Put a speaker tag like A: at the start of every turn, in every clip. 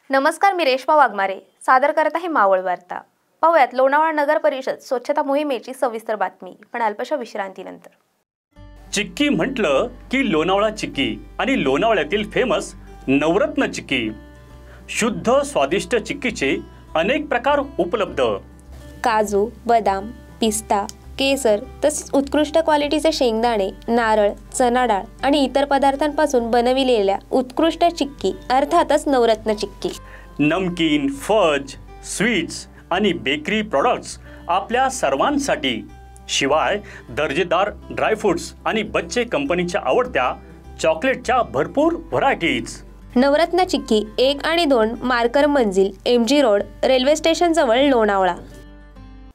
A: नमस्कार, मी रेश्मा वाघमारे सादर करत आहे मावळ वार्ता। पाहूयात लोणावळा नगर परिषद स्वच्छता मोहिमेची सविस्तर बातमी, पण अल्पशा विश्रांतीनंतर।
B: चिक्की म्हटलं की लोणावळा चिक्की आणि लोणावळ्यातील फेमस नवरत्न चिक्की। शुद्ध स्वादिष्ट चिक्कीचे अनेक प्रकार उपलब्ध।
A: काजू, बदाम, पिस्ता, केसर तसेच उत्कृष्ट क्वालिटीचे शेंगदाणे, नारळ, चना डाळ आणि इतर पदार्थांपासून बनविलेल्या उत्कृष्ट चिक्की अर्थातच नवरत्न चिक्की।
B: नमकीन, फज, स्वीट्स आणि बेकरी प्रोडक्ट्स आपल्या सर्वांसाठी। शिवाय दर्जेदार ड्रायफ्रुट्स आणि बच्चे कंपनीच्या आवडत्या चॉकलेटच्या भरपूर व्हरायटीज।
A: नवरत्न चिक्की 1 आणि 2 मार्कर मंजिल, MG रोड, रेल्वे स्टेशन जवळ लोणावळा।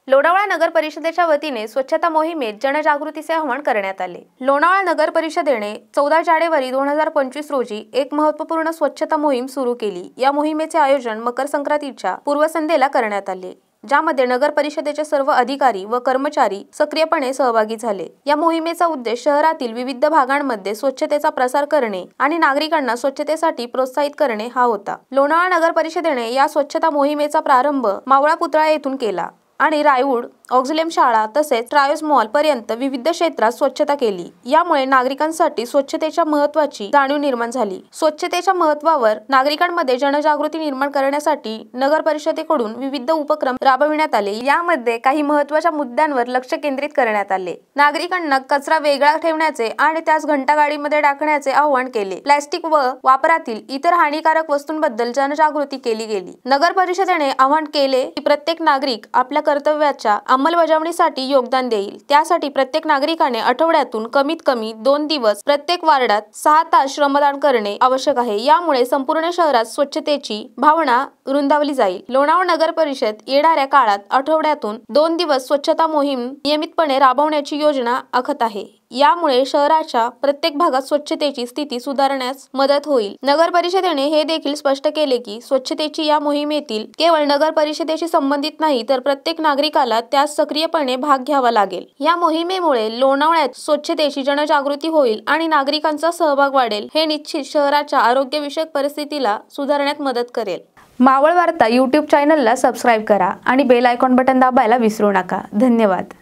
A: लोणावळा नगर परिषदेच्या वतीने स्वच्छता मोहिमेत जनजागृतीचे आवाहन करण्यात आले। लोणावळा नगर परिषदेने 14 जानेवारी 2025 रोजी एक महत्त्वपूर्ण स्वच्छता मोहीम सुरू केली। या मोहिमेचे आयोजन मकर संक्रांतीच्या पूर्वसंध्येला करण्यात आले, ज्यामध्ये नगर परिषदेचे सर्व अधिकारी व कर्मचारी सक्रियपणे सहभागी झाले। या मोहिमेचा उद्देश शहरातील विविध भागांमध्ये स्वच्छतेचा प्रसार करणे आणि नागरिकांना स्वच्छतेसाठी प्रोत्साहित करणे हा होता। लोणावळा नगर परिषदेने या स्वच्छता मोहिमेचा प्रारंभ मावळा पुतळा येथून केला आणि रायवूड, ऑक्झिलियम शाळा तसेच ट्रायोस मॉल पर्यंत विविध क्षेत्रात स्वच्छता केली। यामुळे नागरिकांसाठी स्वच्छतेच्या महत्त्वाची जाणीव निर्माण झाली। स्वच्छतेच्या महत्त्वावर नागरिकांमध्ये जनजागृती निर्माण करण्यासाठी नगर परिषदेकडून विविध उपक्रम राबविण्यात आले। यामध्ये काही महत्त्वाच्या मुद्द्यांवर लक्ष केंद्रित करण्यात आले। नागरिकांना कचरा वेगळा ठेवण्याचे आणि त्यास घंटागाडीमध्ये टाकण्याचे आवाहन केले। प्लास्टिक व वापरातील इतर हानिकारक वस्तूंबद्दल जनजागृती केली गेली। नगर परिषदेने आवाहन केले की प्रत्येक नागरिक आपल्या कर्तव्याच्या अंमलबजावणीसाठी योगदान देईल। त्यासाठी प्रत्येक नागरिकाने आठवड्यातून कमीत कमी 2 दिवस प्रत्येक वार्डात 6 तास श्रमदान करणे आवश्यक आहे। यामुळे संपूर्ण शहरात स्वच्छतेची भावना रुंदावली जाईल। लोणावळा नगर परिषद येणाऱ्या काळात आठवड्यातून 2 दिवस स्वच्छता मोहीम नियमितपणे राबवण्याची योजना आखत आहे। यामुळे शहराच्या प्रत्येक भागात स्वच्छतेची स्थिती सुधारण्यास मदत होईल। नगर परिषदेने हे देखील स्पष्ट केले की स्वच्छतेची या मोहिमेतील केवळ नगर परिषदेशी संबंधित नाही, तर प्रत्येक नागरिकाला त्यास सक्रियपणे भाग घ्यावा लागेल। या मोहिमेमुळे लोणावळ्यात स्वच्छतेची जनजागृती होईल आणि नागरिकांचा सहभाग वाढेल, हे निश्चित शहराच्या आरोग्यविषयक परिस्थितीला सुधारण्यात मदत करेल। मावळ वार्ता YouTube चॅनलला सबस्क्राइब करा आणि बेल आयकॉन बटन दाबायला विसरू नका। धन्यवाद।